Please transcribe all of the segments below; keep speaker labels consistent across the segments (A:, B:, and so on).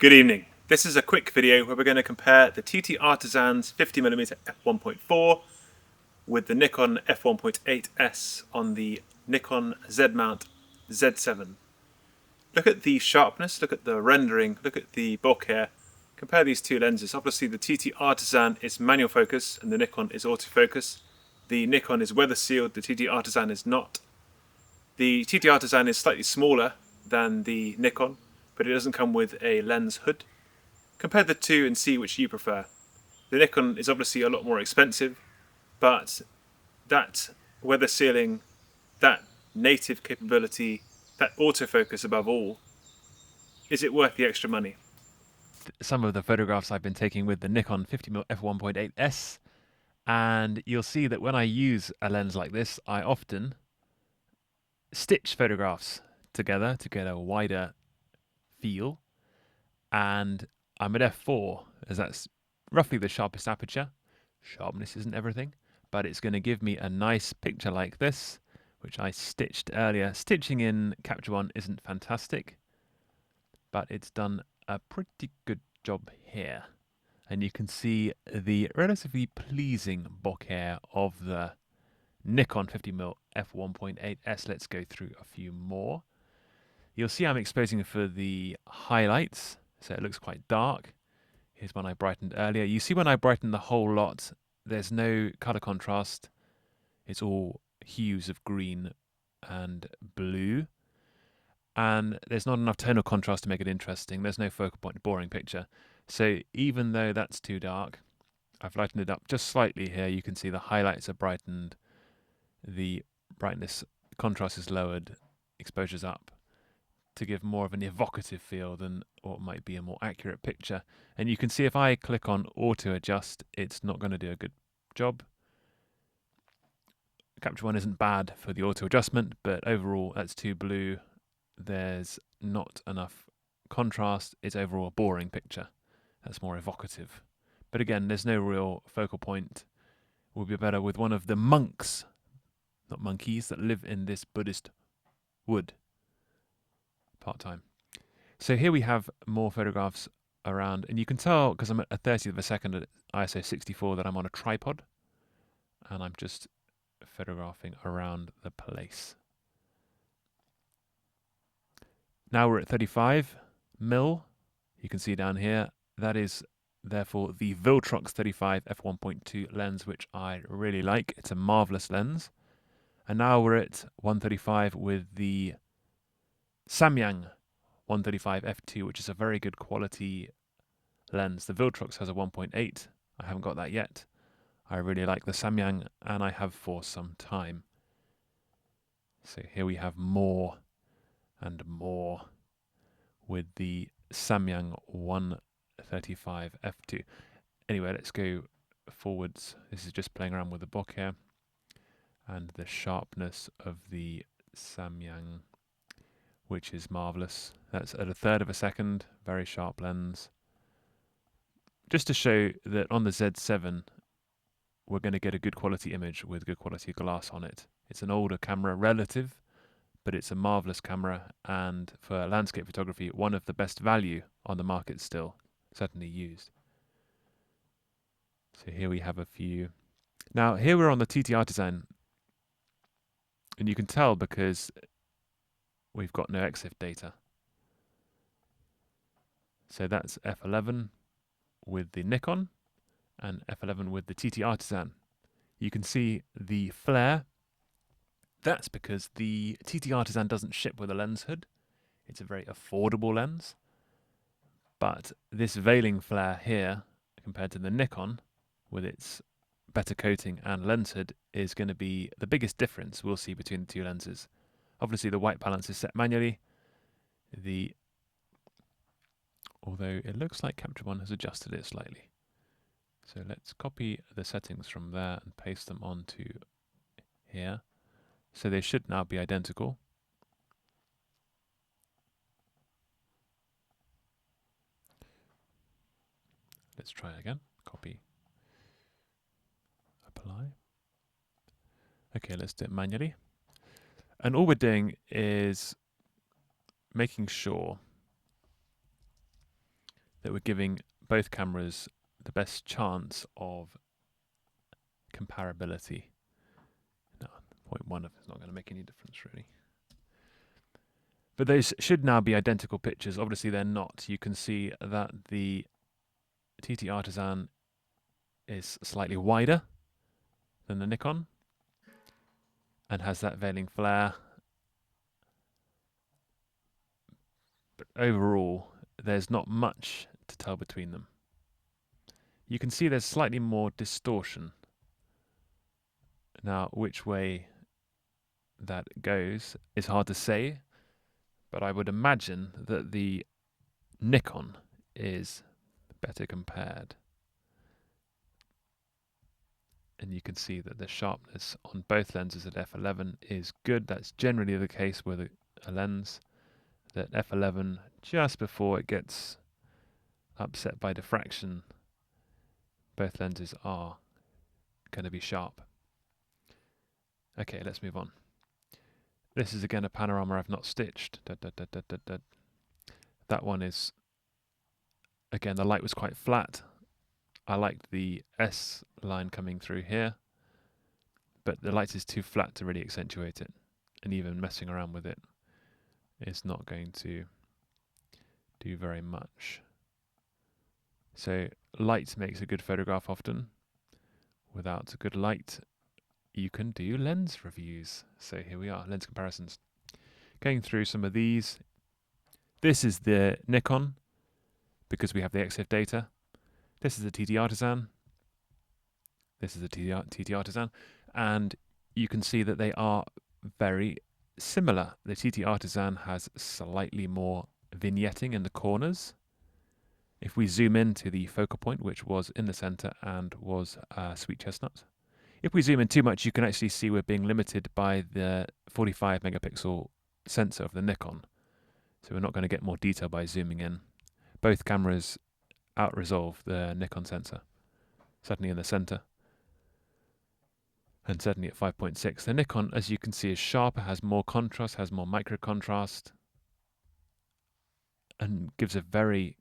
A: Good evening. This is a quick video where we're going to compare the TTArtisan's 50mm f1.4 with the Nikon f1.8s on the Nikon Z-mount Z7. Look at the sharpness, look at the rendering, look at the bokeh. Compare these two lenses. Obviously the TTArtisan is manual focus and the Nikon is autofocus. The Nikon is weather sealed, the TTArtisan is not. The TTArtisan is slightly smaller than the Nikon, but it doesn't come with a lens hood. Compare the two and see which you prefer. The Nikon is obviously a lot more expensive, but that weather sealing, that native capability, that autofocus above all, is it worth the extra money?
B: Some of the photographs I've been taking with the Nikon 50mm f1.8s, and you'll see that when I use a lens like this, I often stitch photographs together to get a wider feel, and I'm at f4 as that's roughly the sharpest aperture. Sharpness isn't everything, but it's going to give me a nice picture like this, which I stitched earlier. Stitching in Capture One isn't fantastic, but it's done a pretty good job here. And you can see the relatively pleasing bokeh of the Nikon 50mm f1.8s. Let's go through a few more. You'll see I'm exposing for the highlights, so it looks quite dark. Here's one I brightened earlier. You see when I brighten the whole lot, there's no color contrast. It's all hues of green and blue. And there's not enough tonal contrast to make it interesting. There's no focal point, boring picture. So even though that's too dark, I've lightened it up just slightly here. You can see the highlights are brightened, the brightness contrast is lowered, exposure's up to give more of an evocative feel than what might be a more accurate picture. And you can see if I click on auto adjust, it's not going to do a good job. Capture One isn't bad for the auto adjustment, but overall that's too blue. There's not enough contrast. It's overall a boring picture. That's more evocative. But again, there's no real focal point. Would be better with one of the monks, not monkeys, that live in this Buddhist wood part-time. So here we have more photographs around, and you can tell because I'm at a 30th of a second at ISO 64 that I'm on a tripod, and I'm just photographing around the place. Now we're at 35mm. You can see down here, that is therefore the Viltrox 35 f1.2 lens, which I really like. It's a marvelous lens. And now we're at 135 with the Samyang 135 f2, which is a very good quality lens. The Viltrox has a 1.8. I haven't got that yet. I really like the Samyang, and I have for some time. So here we have more and more with the Samyang 135 f2. Anyway, let's go forwards. This is just playing around with the bokeh and the sharpness of the Samyang, which is marvelous. That's at a third of a second, very sharp lens. Just to show that on the Z7, we're going to get a good quality image with good quality glass on it. It's an older camera relative, but it's a marvelous camera, and for landscape photography, one of the best value on the market still, certainly used. So here we have a few. Now here we're on the TTArtisan, and you can tell because we've got no EXIF data. So that's f11 with the Nikon and f11 with the TTArtisan. You can see the flare. That's because the TTArtisan doesn't ship with a lens hood. It's a very affordable lens. But this veiling flare here, compared to the Nikon, with its better coating and lens hood, is going to be the biggest difference we'll see between the two lenses. Obviously the white balance is set manually. Although it looks like Capture One has adjusted it slightly. So let's copy the settings from there and paste them onto here. So they should now be identical. Let's try it again. Copy, apply. Okay, let's do it manually. And all we're doing is making sure that we're giving both cameras the best chance of comparability. No, 0.1 of it's not going to make any difference really. But those should now be identical pictures. Obviously they're not. You can see that the TTArtisan is slightly wider than the Nikon and has that veiling flare. But overall, there's not much to tell between them. You can see there's slightly more distortion. Now, which way that goes is hard to say, but I would imagine that the Nikon is better compared. And you can see that the sharpness on both lenses at f11 is good. That's generally the case with a lens. That f11, just before it gets upset by diffraction, both lenses are going to be sharp. Okay, let's move on. This is again a panorama I've not stitched. That one is, again, the light was quite flat. I liked the S line coming through here, but the light is too flat to really accentuate it, and even messing around with it is not going to do very much. So light makes a good photograph often. Without a good light, you can do lens reviews. So here we are, lens comparisons. Going through some of these. This is the Nikon, because we have the EXIF data. This is the TTArtisan. This is the TTArtisan. And you can see that they are very similar. The TTArtisan has slightly more vignetting in the corners. If we zoom into the focal point, which was in the center and was sweet chestnut, if we zoom in too much, you can actually see we're being limited by the 45 megapixel sensor of the Nikon. So we're not going to get more detail by zooming in. Both cameras out-resolve the Nikon sensor, certainly in the center, and certainly at 5.6. The Nikon, as you can see, is sharper, has more contrast, has more micro contrast, and gives a very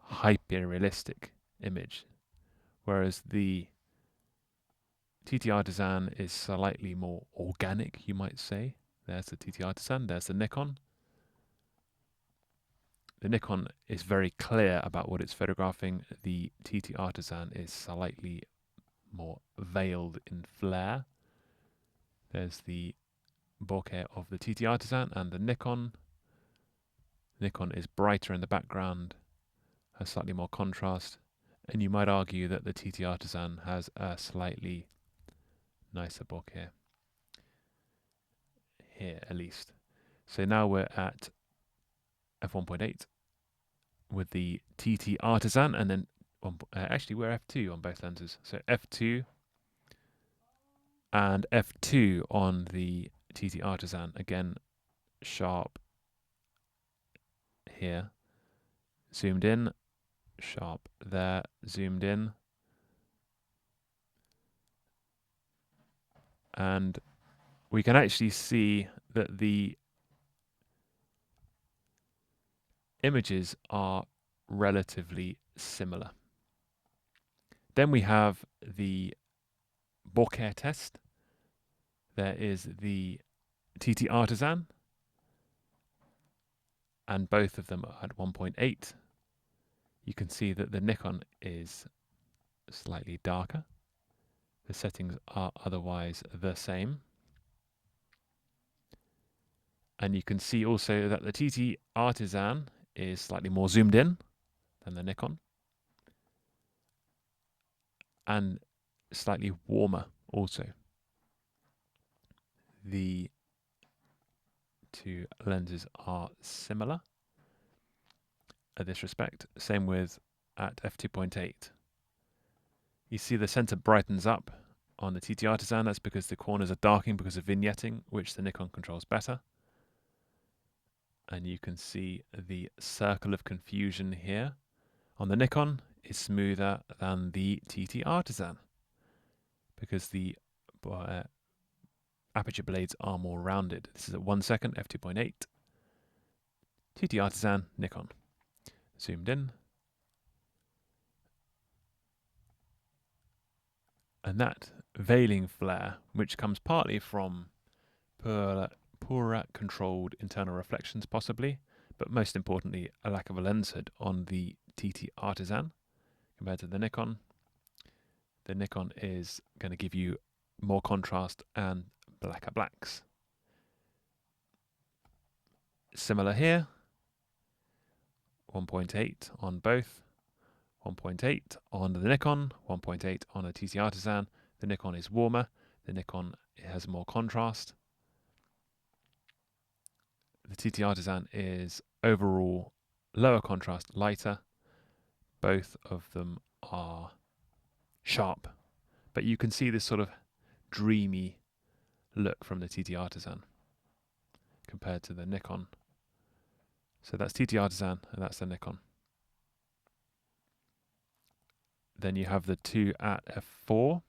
B: hyper-realistic image, whereas the TTArtisan is slightly more organic, you might say. There's the TTArtisan, there's the Nikon. The Nikon is very clear about what it's photographing. The TTArtisan is slightly more veiled in flare. There's the bokeh of the TTArtisan and the Nikon. Nikon is brighter in the background, has slightly more contrast, and you might argue that the TTArtisan has a slightly nicer bokeh here, at least. So now we're at f1.8 with the TTArtisan, and then actually we're f2 on both lenses. So f2 and f2 on the TTArtisan, again sharp here, zoomed in, sharp there, zoomed in, and we can actually see that the images are relatively similar. Then we have the bokeh test. There is the TTArtisan, and both of them are at 1.8. You can see that the Nikon is slightly darker. The settings are otherwise the same. And you can see also that the TTArtisan is slightly more zoomed in than the Nikon, and slightly warmer also. The two lenses are similar at this respect. Same with at f2.8. You see the center brightens up on the TTArtisan. That's because the corners are darkening because of vignetting, which the Nikon controls better. And you can see the circle of confusion here on the Nikon is smoother than the TTArtisan because the aperture blades are more rounded. This is at 1 second, f2.8. TTArtisan, Nikon. Zoomed in, And that veiling flare, which comes partly from poorer controlled internal reflections possibly, but most importantly a lack of a lens hood on the TTArtisan compared to the Nikon. The Nikon is going to give you more contrast and blacker blacks. Similar here, 1.8 on both, 1.8 on the Nikon, 1.8 on the TTArtisan. The Nikon is warmer, the Nikon has more contrast. The TTArtisan is overall lower contrast, lighter. Both of them are sharp, but you can see this sort of dreamy look from the TTArtisan compared to the Nikon. So that's TTArtisan and that's the Nikon. Then you have the two at f4,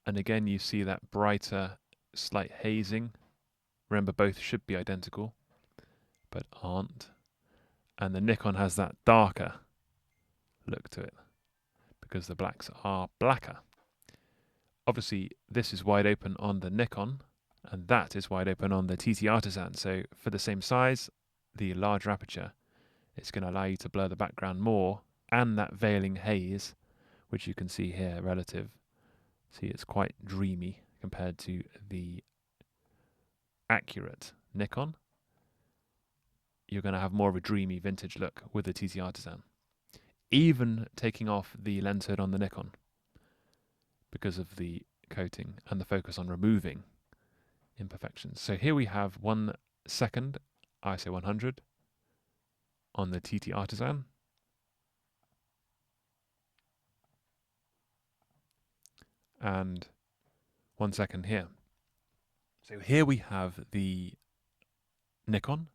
B: and again you see that brighter, slight hazing. Remember, both should be identical, but aren't. And the Nikon has that darker look to it because the blacks are blacker. Obviously, this is wide open on the Nikon, and that is wide open on the TTArtisan. So for the same size, the larger aperture, it's going to allow you to blur the background more, and that veiling haze, which you can see here relative. See, it's quite dreamy compared to the accurate Nikon. You're going to have more of a dreamy vintage look with the TTArtisan, even taking off the lens hood on the Nikon because of the coating and the focus on removing imperfections. So here we have 1 second ISO 100 on the TTArtisan, and 1 second here. So here we have the Nikon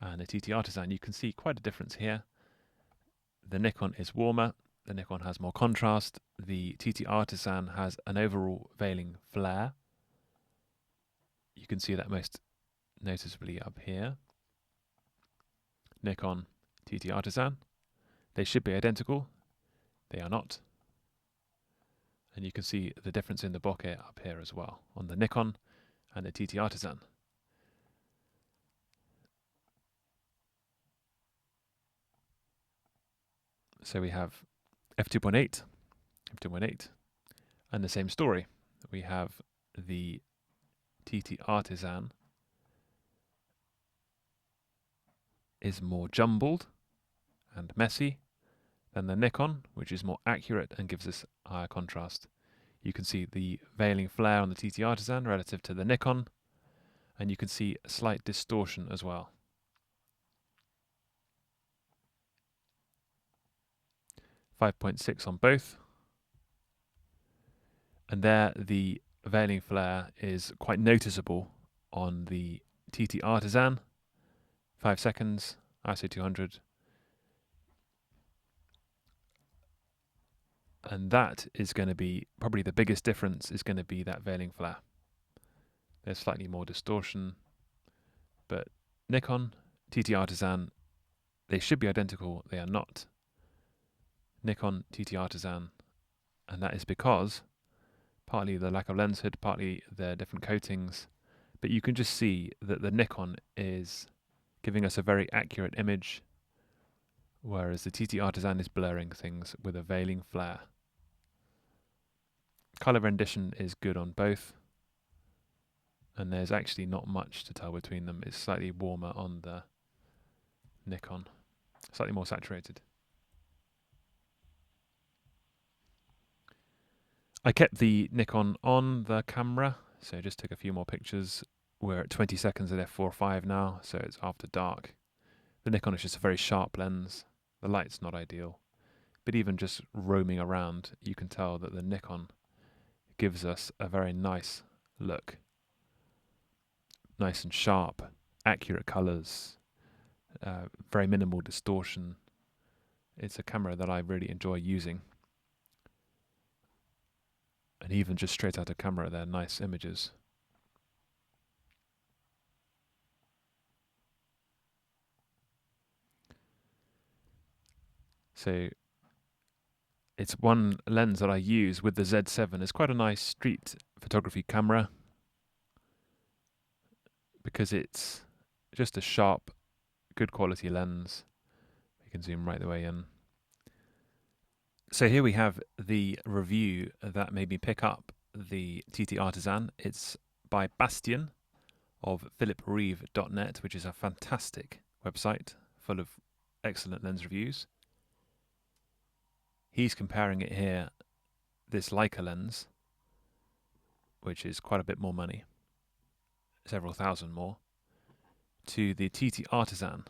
B: and the TTArtisan. You can see quite a difference here. The Nikon is warmer, the Nikon has more contrast, the TTArtisan has an overall veiling flare. You can see that most noticeably up here. Nikon, TTArtisan. They should be identical. They are not. And you can see the difference in the bokeh up here as well on the Nikon and the TTArtisan. So we have f2.8, f2.8, and the same story. We have the TTArtisan is more jumbled and messy than the Nikon, which is more accurate and gives us higher contrast. You can see the veiling flare on the TTArtisan relative to the Nikon, and you can see a slight distortion as well. .6 on both, and there the veiling flare is quite noticeable on the TTArtisan. 5 seconds, ISO 200, and that is going to be probably the biggest difference, is going to be that veiling flare. There's slightly more distortion, but Nikon, TTArtisan, they should be identical, they are not. Nikon, TTArtisan, and that is because partly the lack of lens hood, partly the different coatings, but you can just see that the Nikon is giving us a very accurate image, whereas the TTArtisan is blurring things with a veiling flare. Color rendition is good on both, and there's actually not much to tell between them. It's slightly warmer on the Nikon, slightly more saturated. I kept the Nikon on the camera, so I just took a few more pictures. We're at 20 seconds at f4.5 now, so it's after dark. The Nikon is just a very sharp lens. The light's not ideal, but even just roaming around, you can tell that the Nikon gives us a very nice look. Nice and sharp, accurate colors, very minimal distortion. It's a camera that I really enjoy using. And even just straight out of camera, they're nice images. So It's one lens that I use with the Z7. It's quite a nice street photography camera because it's just a sharp, good quality lens. You can zoom right the way in. So here we have the review that made me pick up the TTArtisan. It's by Bastian of philipreeve.net, which is a fantastic website full of excellent lens reviews. He's comparing it here, this Leica lens, which is quite a bit more money, several thousand more, to the TTArtisan.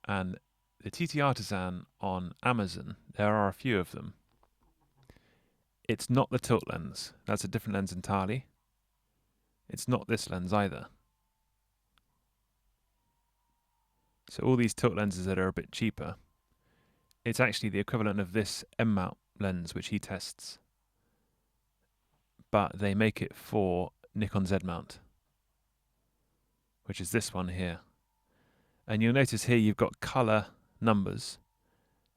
B: And the TTArtisan on Amazon, there are a few of them. It's not the tilt lens. That's a different lens entirely. It's not this lens either. So all these tilt lenses that are a bit cheaper, it's actually the equivalent of this M-mount lens which he tests. But they make it for Nikon Z mount, which is this one here. And you'll notice here you've got color numbers.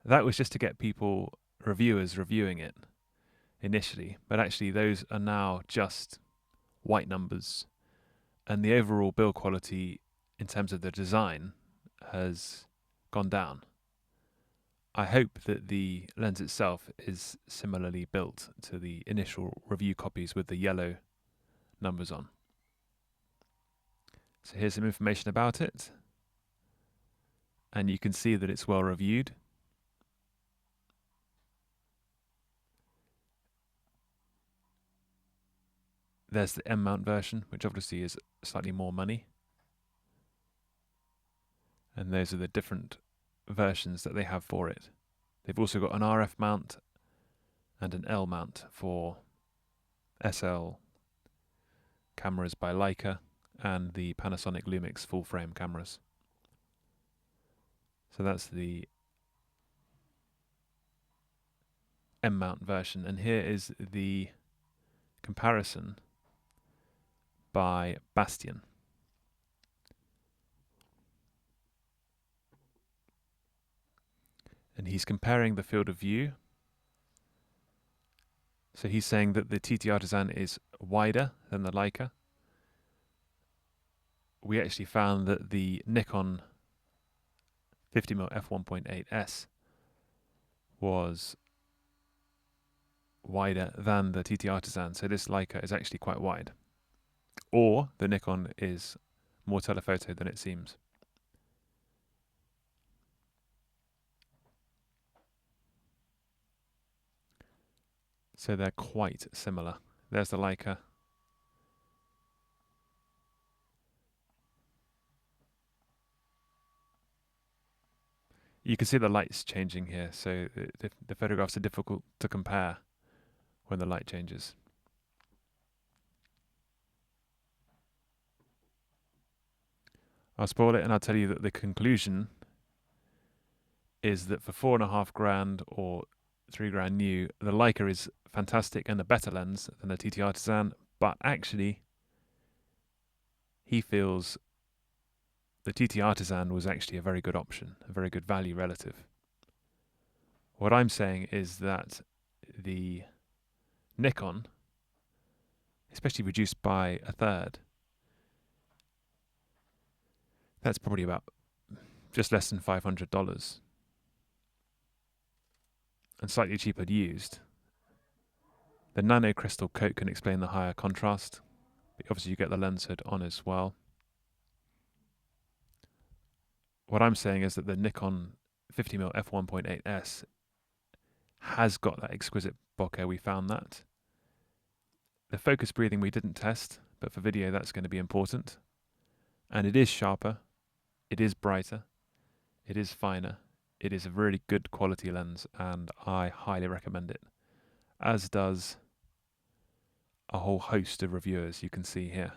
B: That was just to get people, reviewers, reviewing it initially, but actually those are now just white numbers, and the overall build quality in terms of the design has gone down. I hope that the lens itself is similarly built to the initial review copies with the yellow numbers on. So here's some information about it, and you can see that it's well reviewed. There's the M-mount version, which obviously is slightly more money. And those are the different versions that they have for it. They've also got an RF mount and an L mount for SL cameras by Leica and the Panasonic Lumix full frame cameras. So that's the M-mount version, and here is the comparison by Bastian. And he's comparing the field of view. So he's saying that the TTArtisan is wider than the Leica. We actually found that the Nikon 50mm f1.8s was wider than the TTArtisan, so this Leica is actually quite wide. Or the Nikon is more telephoto than it seems. So they're quite similar. There's the Leica. You can see the light's changing here, so the photographs are difficult to compare when the light changes. I'll spoil it and I'll tell you that the conclusion is that for $4,500 or $3,000 new, the Leica is fantastic and a better lens than the TTArtisan, but actually he feels the TTArtisan was actually a very good option, a very good value relative. What I'm saying is that the Nikon, especially reduced by a third, that's probably about just less than $500 and slightly cheaper used. The nano crystal coat can explain the higher contrast, but obviously you get the lens hood on as well. What I'm saying is that the Nikon 50mm f1.8s has got that exquisite bokeh. We found that. The focus breathing we didn't test, but for video that's going to be important. And it is sharper, it is brighter, it is finer, it is a really good quality lens, and I highly recommend it, as does a whole host of reviewers you can see here.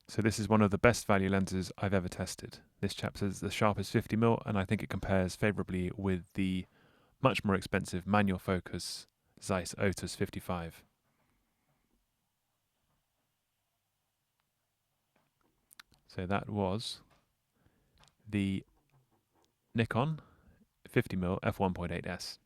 B: So this is one of the best value lenses I've ever tested. This chap says the sharpest 50mm, and I think it compares favourably with the much more expensive manual focus Zeiss Otus 55. So that was the Nikon 50mm f1.8s.